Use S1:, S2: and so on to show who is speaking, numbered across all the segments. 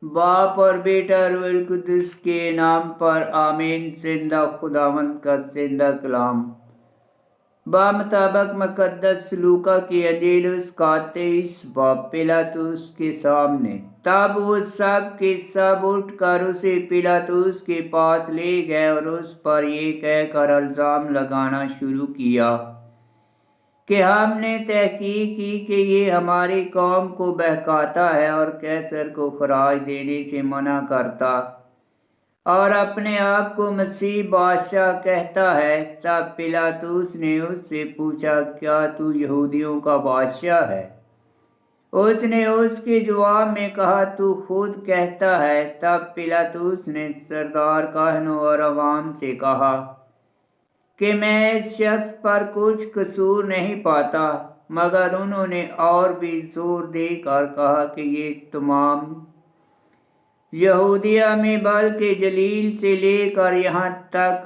S1: बाप और बेटा रूहुल कुद्दुस के नाम पर आमीन। जिंदा खुदावंद का जिंदा कलाम बामुताबिक मुकद्दस लूका की अंजील उसका 23 बाब। पिलातुस के सामने। तब वो सब के सब उठकर उसे पिलातुस के पास ले गए और उस पर ये कहकर इल्जाम लगाना शुरू किया कि हमने तहकीक की कि ये हमारी कौम को बहकाता है और कैसर को खराज देने से मना करता और अपने आप को मसीह बादशाह कहता है। तब पिलातुस ने उससे पूछा, क्या तू यहूदियों का बादशाह है? उसने उसके जवाब में कहा, तू खुद कहता है। तब पिलातुस ने सरदार काहनों और अवाम से कहा कि मैं इस शख्स पर कुछ कसूर नहीं पाता, मगर उन्होंने और भी जोर देकर कहा कि ये तमाम यहूदिया में बल्कि जलील से लेकर यहाँ तक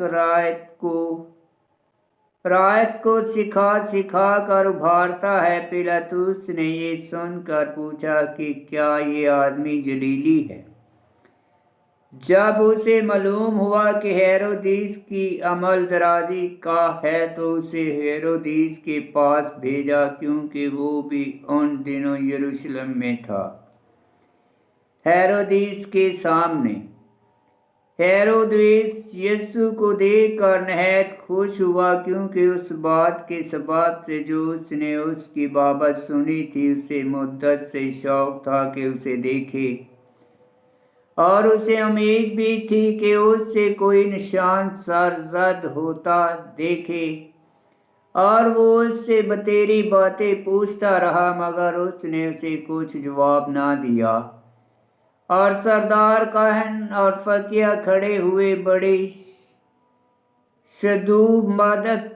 S1: रायत को सिखा कर उभारता है। पिलातुस ने ये सुनकर पूछा कि क्या ये आदमी जलीली है? जब उसे मालूम हुआ कि हेरोदिस की अमल दराजी का है तो उसे हेरोदिस के पास भेजा, क्योंकि वो भी उन दिनों यरूशलेम में था। हेरोदिस के सामने। हेरोदिस यीशु को देखकर नहायत खुश हुआ, क्योंकि उस बात के सबब से जो उसने उसकी बाबत सुनी थी उसे मुद्दत से शौक था कि उसे देखे, और उसे उम्मीद भी थी कि उससे कोई निशान सरजद होता देखे। और वो उससे बतेरी बातें पूछता रहा, मगर उसने उसे कुछ जवाब ना दिया। और सरदार काहन और फकीह खड़े हुए बड़े शदूब मदद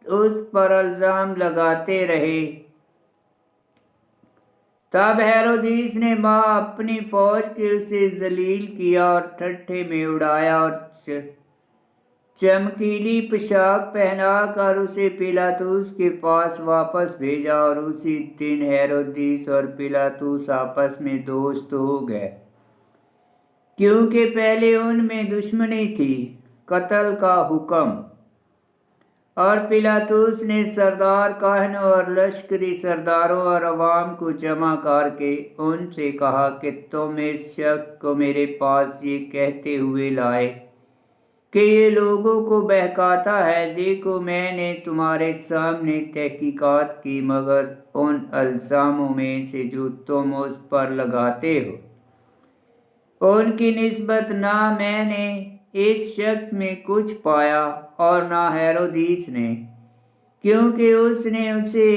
S1: उस पर इल्जाम लगाते रहे। तब हेरोदिस ने माँ अपनी फौज के उसे जलील किया और ठट्ठे में उड़ाया और चमकीली पोशाक पहनाकर उसे पिलातुस के पास वापस भेजा। और उसी दिन हेरोदिस और पिलातुस आपस में दोस्त हो गए, क्योंकि पहले उनमें दुश्मनी थी। कत्ल का हुक्म। और पिलातुस ने सरदार काहनों और लश्करी सरदारों और अवाम को जमा करके उनसे कहा कि तुम इस शख्स को मेरे पास ये कहते हुए लाए कि ये लोगों को बहकाता है। देखो, मैंने तुम्हारे सामने तहकीकात की, मगर उन इल्जामों में से जो तुम उस पर लगाते हो उनकी निस्बत ना मैंने इस शख्स में कुछ पाया और ना हेरोदिस ने, क्योंकि उसने उसे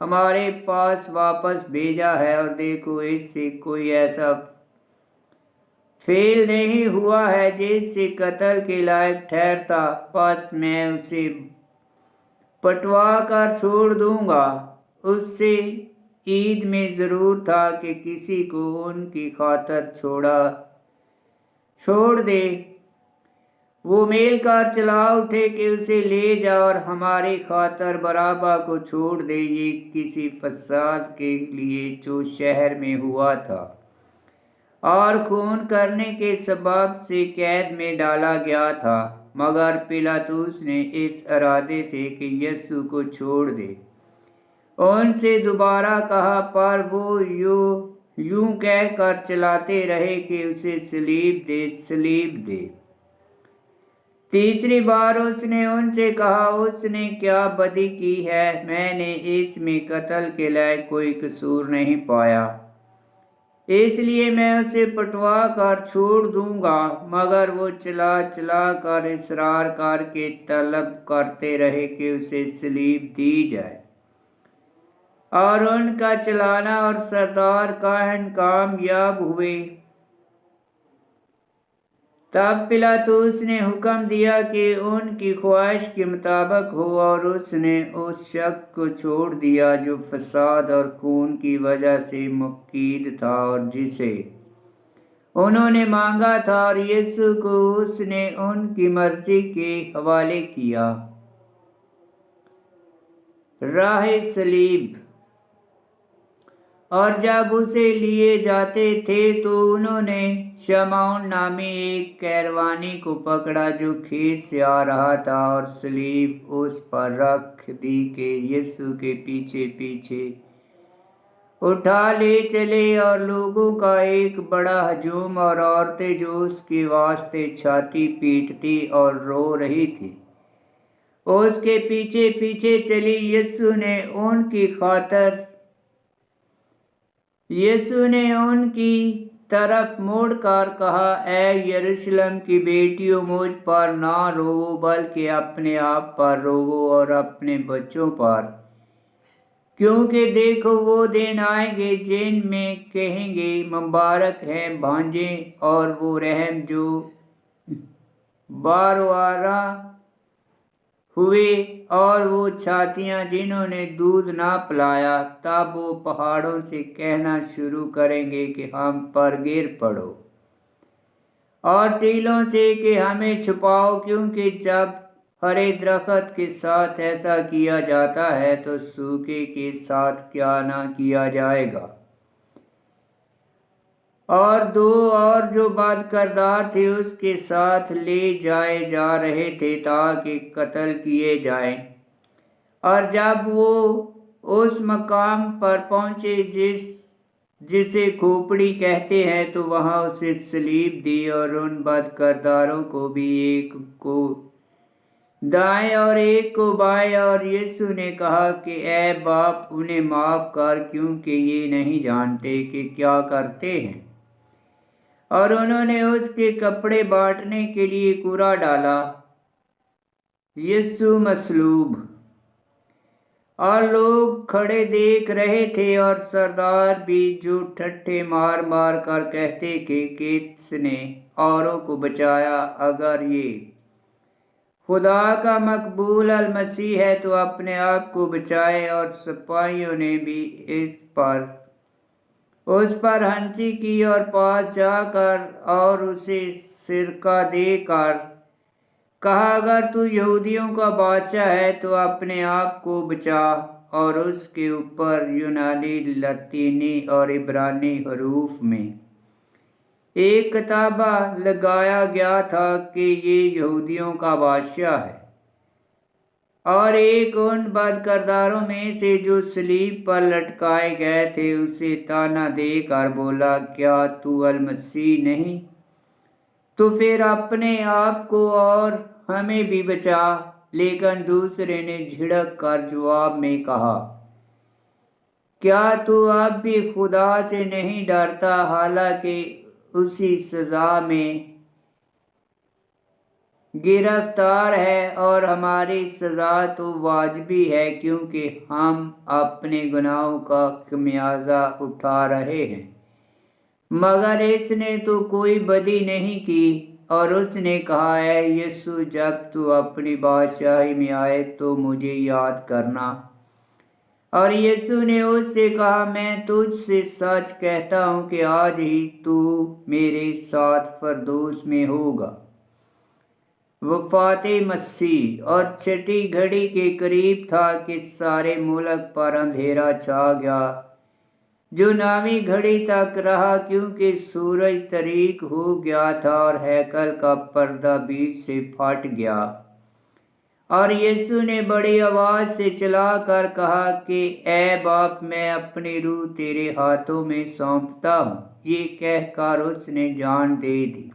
S1: हमारे पास वापस भेजा है। और देखो, इससे कोई ऐसा फेल नहीं हुआ है जिससे कत्ल के लायक ठहरता, बस मैं उसे पटवा कर छोड़ दूंगा। उससे ईद में जरूर था कि किसी को उनकी खातर छोड़ दे। वो मेल कार चला उठे कि उसे ले जा और हमारे खातर बराबा को छोड़ दे। ये किसी फसाद के लिए जो शहर में हुआ था और खून करने के सबब से कैद में डाला गया था। मगर पिलातुस ने इस इरादे से कि यीशु को छोड़ दे उनसे दोबारा कहा, पर वो यूं कहकर चलाते रहे कि उसे सलीब दे। तीसरी बार उसने उनसे कहा, उसने क्या बदी की है? मैंने इसमें कत्ल के लायक कोई कसूर नहीं पाया, इसलिए मैं उसे पटवा कर छोड़ दूंगा। मगर वो चला कर इसरार करके तलब करते रहे कि उसे सलीब दी जाए। और उनका चलाना और सरदार काहन कामयाब हुए। तब पिलातुस ने हुक्म दिया कि उनकी ख्वाहिश के मुताबिक हो, और उसने उस शख्स को छोड़ दिया जो फसाद और खून की वजह से मुक़ीद था और जिसे उन्होंने मांगा था, और यीशु को उसने उनकी मर्जी के हवाले किया। राह सलीब। और जब उसे लिए जाते थे तो उन्होंने शमौन नामी एक कैरवानी को पकड़ा जो खेत से आ रहा था, और सलीब उस पर रख दी कि यीशु के पीछे पीछे उठा ले चले। और लोगों का एक बड़ा हजूम और औरतें जो उसके वास्ते छाती पीटती और रो रही थी उसके पीछे पीछे चली। यीशु ने उनकी तरफ मुड़कर कहा, ऐ यरूशलेम की बेटियों, मुझ पर ना रोवो, बल्कि अपने आप पर रोवो और अपने बच्चों पर, क्योंकि देखो वो दिन आएंगे जिन में कहेंगे, मुबारक हैं भांजे और वो रहम जो बारवारा हुए और वो छातियां जिन्होंने दूध ना पिलाया। तब वो पहाड़ों से कहना शुरू करेंगे कि हम पर गिर पड़ो, और टीलों से कि हमें छुपाओ, क्योंकि जब हरे दरख्त के साथ ऐसा किया जाता है तो सूखे के साथ क्या ना किया जाएगा। और दो और जो बद किरदार थे उसके साथ ले जाए जा रहे थे ताकि कत्ल किए जाएं। और जब वो उस मकाम पर पहुंचे जिसे खोपड़ी कहते हैं, तो वहां उसे सलीब दी और उन बद किरदारों को भी, एक को दाएं और एक को बाएं। और यीशु ने कहा कि ऐ बाप, उन्हें माफ कर, क्योंकि ये नहीं जानते कि क्या करते हैं। और उन्होंने उसके कपड़े बांटने के लिए कूड़ा डाला। यीशु मसलूब। और लोग खड़े देख रहे थे, और सरदार भी, जो ठट्ठे मार मार कर कहते कि किसने औरों को बचाया, अगर ये खुदा का मकबूल अल मसीह है तो अपने आप को बचाए। और सिपाहियों ने भी उस पर हंसी की और पास जाकर और उसे सिरका देकर कहा, अगर तू यहूदियों का बादशाह है तो अपने आप को बचा। और उसके ऊपर यूनानी, लतीनी और इब्रानी हरूफ में एक किताबा लगाया गया था कि ये यहूदियों का बादशाह है। और एक उन बद किरदारों में से जो सलीब पर लटकाए गए थे उसे ताना देकर बोला, क्या तू अल मसीह नहीं? तो फिर अपने आप को और हमें भी बचा। लेकिन दूसरे ने झिड़क कर जवाब में कहा, क्या तू अब भी खुदा से नहीं डरता, हालांकि उसी सजा में गिरफ्तार है, और हमारी सजा तो वाजिबी है, क्योंकि हम अपने गुनाहों का खमियाजा उठा रहे हैं। मगर इसने तो कोई बदी नहीं की। और उसने कहा, है यीशु, जब तू अपनी बादशाही में आए तो मुझे याद करना। और यीशु ने उससे कहा, मैं तुझसे सच कहता हूँ कि आज ही तू मेरे साथ फरदौस में होगा। वफ़ाते मसीह। और छठी घड़ी के करीब था कि सारे मुल्क पर अंधेरा छा गया, जो नामी घड़ी तक रहा, क्योंकि सूरज तरीक हो गया था और हैकल का पर्दा बीच से फट गया। और यीशु ने बड़ी आवाज से चिल्लाकर कहा कि ऐ बाप, मैं अपनी रूह तेरे हाथों में सौंपता हूँ। ये कहकर उसने जान दे दी।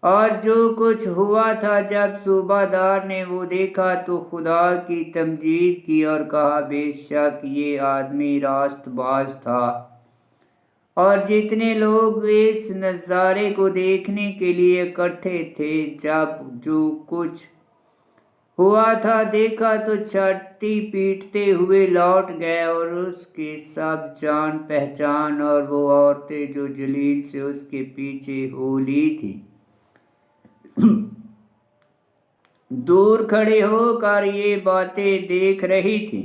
S1: और जो कुछ हुआ था, जब सूबादार ने वो देखा तो खुदा की तमजीद की और कहा, बेशक ये आदमी रास्तबाज था। और जितने लोग इस नज़ारे को देखने के लिए इकट्ठे थे, जब जो कुछ हुआ था देखा तो छाती पीटते हुए लौट गए, और उसके सब जान पहचान और वो औरतें जो जलील से उसके पीछे हो ली थी दूर खड़े होकर ये बातें देख रही थी।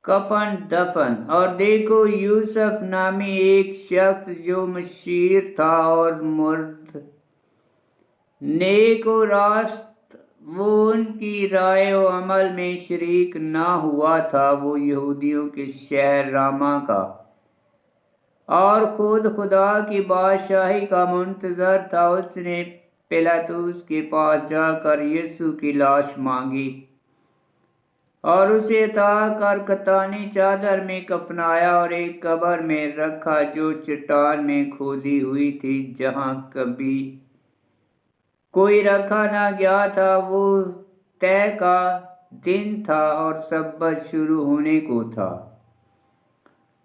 S1: कफन दफन। और देखो, यूसुफ नामी एक शख्स जो मशीर था और मुर्द नेक और रास्त वो उनकी राय व अमल में शरीक ना हुआ था। वो यहूदियों के शहर रामा का और खुद खुदा की बादशाही का मुंतजर था। उसने पिलातुस के पास जाकर यीशु की लाश मांगी और उसे उतार कर कतानी चादर में कफनाया और एक कब्र में रखा जो चट्टान में खोदी हुई थी, जहाँ कभी कोई रखा ना गया था। वो तय का दिन था और सब्बत शुरू होने को था।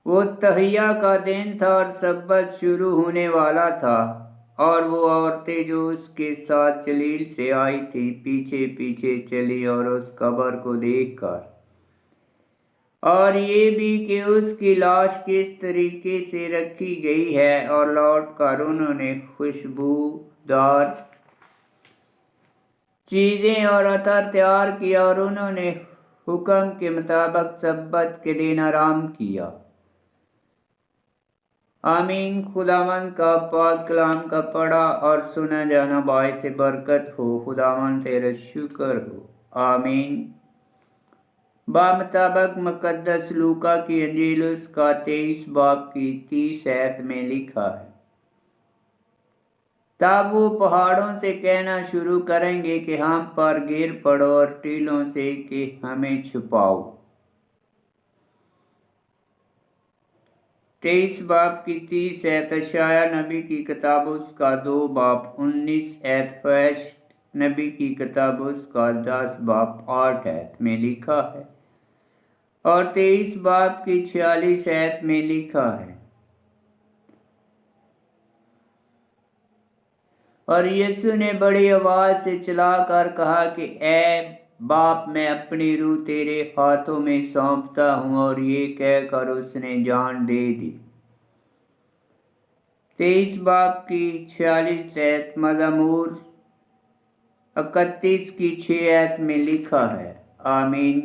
S1: वो तहिया का दिन था और सब्बत शुरू होने वाला था। और वो औरतें जो उसके साथ जलील से आई थी पीछे पीछे चली और उस कब्र को देखकर और ये भी कि उसकी लाश किस तरीके से रखी गई है, और लौट कर उन्होंने खुशबूदार चीज़ें और अतर तैयार किया और उन्होंने हुक्म के मुताबिक सब्बत के दिन आराम किया। आमीन। खुदावंद का पाक कलाम का पढ़ा और सुना जाना बाइस बरकत हो। खुदावंद तेरा शुक्र हो। आमीन। बामुताबिक मुकद्दस लूका की इंजील उसका 23 बाब की 30 आयत में लिखा है, तब वो पहाड़ों से कहना शुरू करेंगे कि हम पर गिर पड़ो और टीलों से कि हमें छुपाओ। 23 बाब की 30 आयत यशायाह नबी की किताब उसका 2 बाब 19 आयत फैश नबी की किताब उसका 10 बाब 8 आयत में लिखा है और 23 बाब की 46 आयत में लिखा है, और यीशु ने बड़ी आवाज से चिल्लाकर कहा कि ऐ बाप, मैं अपनी रूह तेरे हाथों में सौंपता हूँ। और ये कहकर उसने जान दे दी। 23 बाब की 46 आयत मज़मूर 31 की 6 आयत में लिखा है। आमीन।